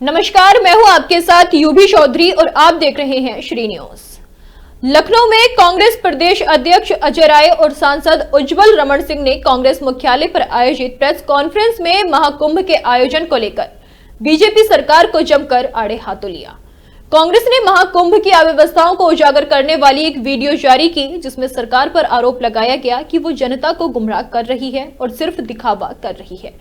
नमस्कार, मैं हूं आपके साथ यूभी चौधरी और आप देख रहे हैं श्री न्यूज। लखनऊ में कांग्रेस प्रदेश अध्यक्ष अजय राय और सांसद उज्जवल रमण सिंह ने कांग्रेस मुख्यालय पर आयोजित प्रेस कॉन्फ्रेंस में महाकुंभ के आयोजन को लेकर बीजेपी सरकार को जमकर आड़े हाथों लिया। कांग्रेस ने महाकुंभ की अव्यवस्थाओं को उजागर करने वाली एक वीडियो जारी की, जिसमें सरकार पर आरोप लगाया गया कि वो जनता को गुमराह कर रही है और सिर्फ दिखावा कर रही है।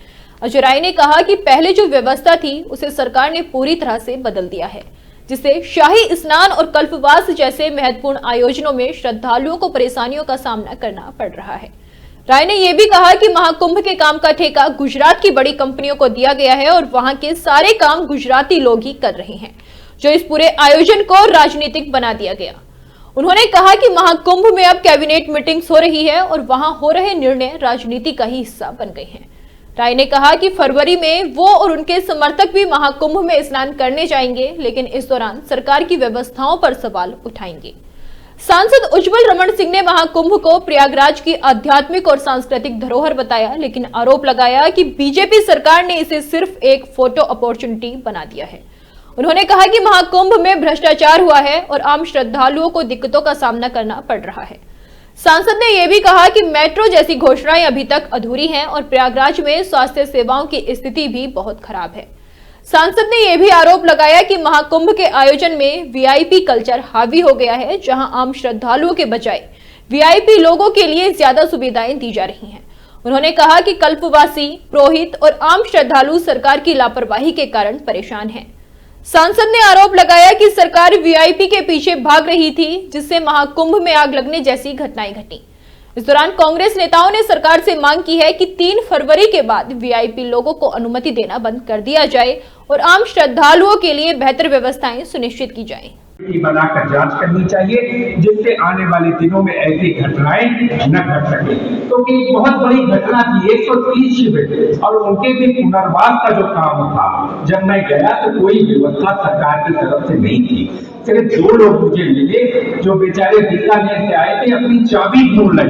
अजय राय ने कहा कि पहले जो व्यवस्था थी उसे सरकार ने पूरी तरह से बदल दिया है, जिससे शाही स्नान और कल्पवास जैसे महत्वपूर्ण आयोजनों में श्रद्धालुओं को परेशानियों का सामना करना पड़ रहा है। राय ने यह भी कहा कि महाकुंभ के काम का ठेका गुजरात की बड़ी कंपनियों को दिया गया है और वहां के सारे काम गुजराती लोग ही कर रहे हैं, जो इस पूरे आयोजन को राजनीतिक बना दिया गया। उन्होंने कहा कि महाकुंभ में अब कैबिनेट मीटिंग्स हो रही है और वहां हो रहे निर्णय राजनीति का ही हिस्सा बन गए हैं। राय ने कहा कि फरवरी में वो और उनके समर्थक भी महाकुंभ में स्नान करने जाएंगे, लेकिन इस दौरान सरकार की व्यवस्थाओं पर सवाल उठाएंगे। सांसद उज्जवल रमण सिंह ने महाकुंभ को प्रयागराज की आध्यात्मिक और सांस्कृतिक धरोहर बताया, लेकिन आरोप लगाया कि बीजेपी सरकार ने इसे सिर्फ एक फोटो अपॉर्चुनिटी बना दिया है। उन्होंने कहा कि महाकुंभ में भ्रष्टाचार हुआ है और आम श्रद्धालुओं को दिक्कतों का सामना करना पड़ रहा है। सांसद ने यह भी कहा कि मेट्रो जैसी घोषणाएं अभी तक अधूरी हैं और प्रयागराज में स्वास्थ्य सेवाओं की स्थिति भी बहुत खराब है। सांसद ने यह भी आरोप लगाया कि महाकुंभ के आयोजन में वीआईपी कल्चर हावी हो गया है, जहां आम श्रद्धालुओं के बजाय वीआईपी लोगों के लिए ज्यादा सुविधाएं दी जा रही हैं। उन्होंने कहा कि कल्पवासी, पुरोहित और आम श्रद्धालु सरकार की लापरवाही के कारण परेशान हैं। सांसद ने आरोप लगाया कि सरकार वीआईपी के पीछे भाग रही थी, जिससे महाकुंभ में आग लगने जैसी घटनाएं घटी। इस दौरान कांग्रेस नेताओं ने सरकार से मांग की है कि 3 फरवरी के बाद वीआईपी लोगों को अनुमति देना बंद कर दिया जाए और आम श्रद्धालुओं के लिए बेहतर व्यवस्थाएं सुनिश्चित की जाएं। बनाकर जांच करनी चाहिए, जिससे आने वाले दिनों में ऐसी घटनाएं न घट सके। तो ये बहुत बड़ी घटना थी, 130 शिविर और उनके भी पुनर्वास का जो काम था, जब मैं गया तो कोई व्यवस्था सरकार की तरफ से नहीं थी। सिर्फ 2 लोग मुझे मिले जो बेचारे बीकानेर से आए थे, अपनी चाबी ढूंढ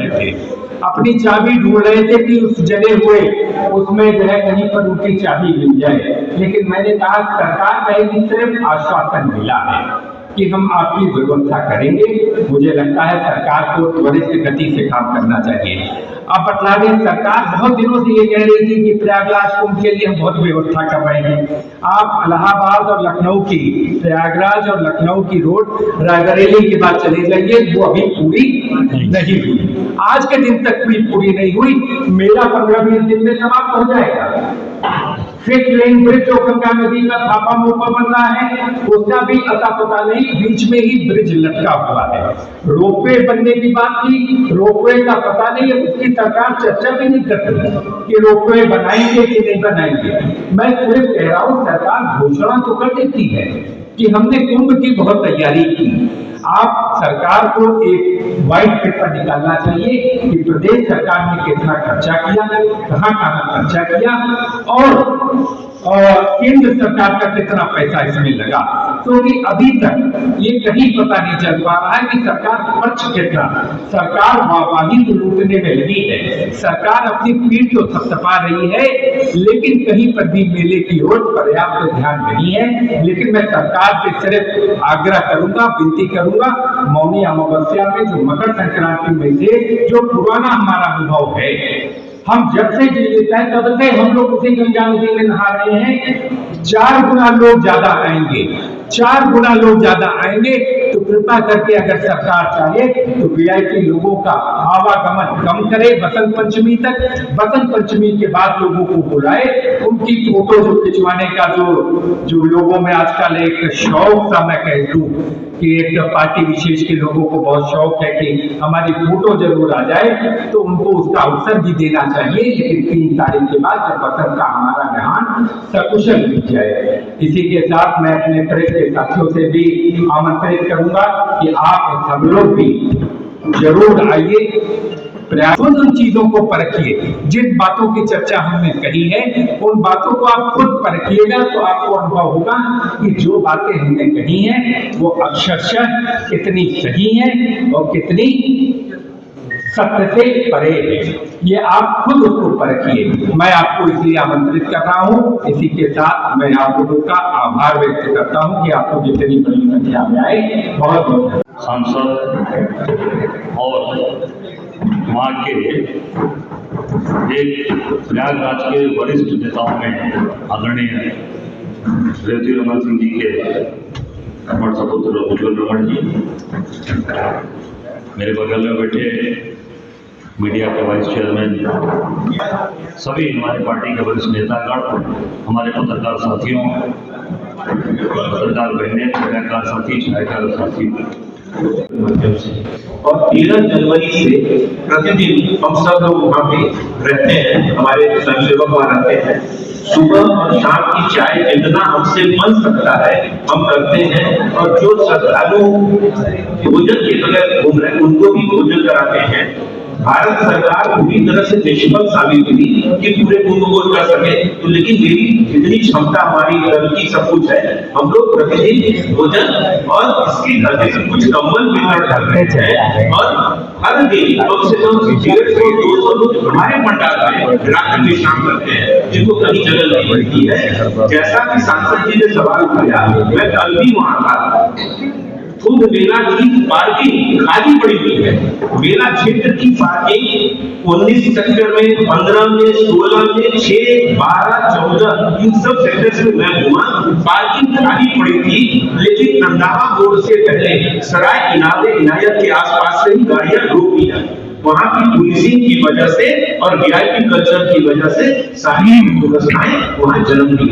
रहे थे कि उस जले हुए उसमें जो है कहीं पर उनकी चाबी मिल जाए। लेकिन मैंने कहा सरकार कहेगी सिर्फ आश्वासन मिला है कि हम आपकी व्यवस्था करेंगे। मुझे लगता है सरकार को त्वरित गति से काम करना चाहिए। अब बतला दें, सरकार बहुत दिनों से ये कह रही थी कि प्रयागराज कुंभ के लिए हम बहुत व्यवस्था कर रहे हैं। आप इलाहाबाद और लखनऊ की, प्रयागराज और लखनऊ की रोड रायबरेली के बाद चले जाइए, वो अभी पूरी नहीं हुई। आज के दिन तक भी पूरी नहीं हुई। मेरा 15-20 दिन में समाप्त हो जाएगा। 6 लेन ब्रिज जो गंगा नदी का थापा ऊपर बन रहा है, उसका भी अता पता नहीं, बीच में ही ब्रिज लटका हुआ है। रोपवे बनने की बात थी, रोपवे का पता नहीं, उसकी सरकार चर्चा भी नहीं करती कि रोपवे बनाएंगे कि नहीं बनाएंगे। मैं सिर्फ कह रहा हूं, सरकार घोषणा तो कर देती है कि हमने कुंभ की बहुत तैयारी की। आप सरकार को एक व्हाइट पेपर निकालना चाहिए कि प्रदेश सरकार ने कितना खर्चा किया, कहां खर्चा किया और केंद्र सरकार का कितना पैसा इसमें लगा। क्योंकि अभी तक ये कहीं पता नहीं चल पा रहा है कि सरकार खर्च कितना। सरकार वाहवाही तो लूटने में लगी है, सरकार अपनी पीठ तो थपथपा रही है, लेकिन कहीं पर भी मेले की ओर पर्याप्त ध्यान नहीं है। लेकिन मैं सरकार से सिर्फ आग्रह करूंगा, विनती करूंगा, मौनी अमावस्या में जो मकर संक्रांति में से जो पुराना हमारा अनुभव है, हम जब से जी लेते हैं तब से हम लोग उसी गंगा नदी में नहा रहे हैं। 4 गुना लोग ज्यादा आएंगे, 4 गुना लोग ज्यादा आएंगे। तो कृपा करके अगर सरकार चाहे तो वीआईपी लोगों का आवागमन कम करे बसंत पंचमी तक। बसंत पंचमी के बाद लोगों को बुलाए, उनकी फोटो जो खिंचवाने का जो लोगों में आजकल एक शौक सा मैं कह दूं कि एक पार्टी विशेष के लोगों को बहुत शौक है कि हमारी फोटो जरूर आ जाए, तो उनको उसका अवसर भी देना चाहिए। लेकिन 3 तारीख के बाद जब बसंत का हमारा ध्यान सकुशल बीत जाए। इसी के साथ मैं अपने प्रेस के साथियों से भी आमंत्रित करूंगा कि आप सब लोग भी जरूर आइए, उन चीजों को परखिए। जिन बातों की चर्चा हमने कही है, उन बातों को आप खुद परखिएगा तो आपको अनुभव होगा कि जो बातें हमने कही हैं वो अक्षरशः कितनी सही हैं और कितनी सत्य से परे है। ये आप खुद उसको परखिए। मैं आपको इसलिए आमंत्रित कर रहा हूँ। इसी के साथ मैं आप लोगों का आभार व्यक्त करता हूँ कि आपको जितनी बड़ी संख्या में आए, बहुत बहुत। सांसद और वहाँ के एक प्रयागराज के वरिष्ठ नेताओं में आदरणीय रेवती रमन सिंह जी के कर्मठ सपुत्र उज्ज्वल रमन जी, मेरे बगल में बैठे मीडिया के वाइस चेयरमैन, सभी हमारी पार्टी के वरिष्ठ नेतागण, हमारे पत्रकार साथियों, पत्रकार बहनें, पत्रकार साथी, छायाकार साथी, और 13 जनवरी से प्रतिदिन हम सब लोग वहाँ पे रहते हैं, हमारे स्वयंसेवक वहाँ रहते हैं। सुबह और शाम की चाय जितना हमसे बन सकता है हम करते हैं, और जो श्रद्धालु भोजन के बगैर घूम रहे हैं उनको भी भोजन कराते हैं। भारत सरकार पूरी तरह से निष्फल साबित हुई कि पूरे कुंभ को कर सके, तो लेकिन मेरी जितनी क्षमता हमारी दल की सब कुछ है, हम लोग प्रतिदिन भोजन और इसके करते से कुछ कंबल वितरण कर रहे हैं, और हर दिन कम से कम 150-200 लोग हमारे पंडाल में रात्रि विश्राम करते हैं, जिनको कहीं जगह नहीं मिलती है। जैसा कि सांसद जी ने सवाल उठाया, मैं कल भी वहां था। कुंभ मेला की पार्किंग खाली पड़ी हुई है। मेला क्षेत्र की पार्किंग 19 सेक्टर में, 15 में, 16 में, 6, 12, 14 इन सब सेक्टर्स में मैं घूमा, पार्किंग खाली पड़ी थी। लेकिन अंदावा रोड से पहले सराय इनायत के आसपास से ही गाड़ियां रोक दी जाती। वहां की पुलिसिंग की वजह से और वीआईपी कल्चर की वजह से सारी व्यवस्थाएं वहां जन्म ली।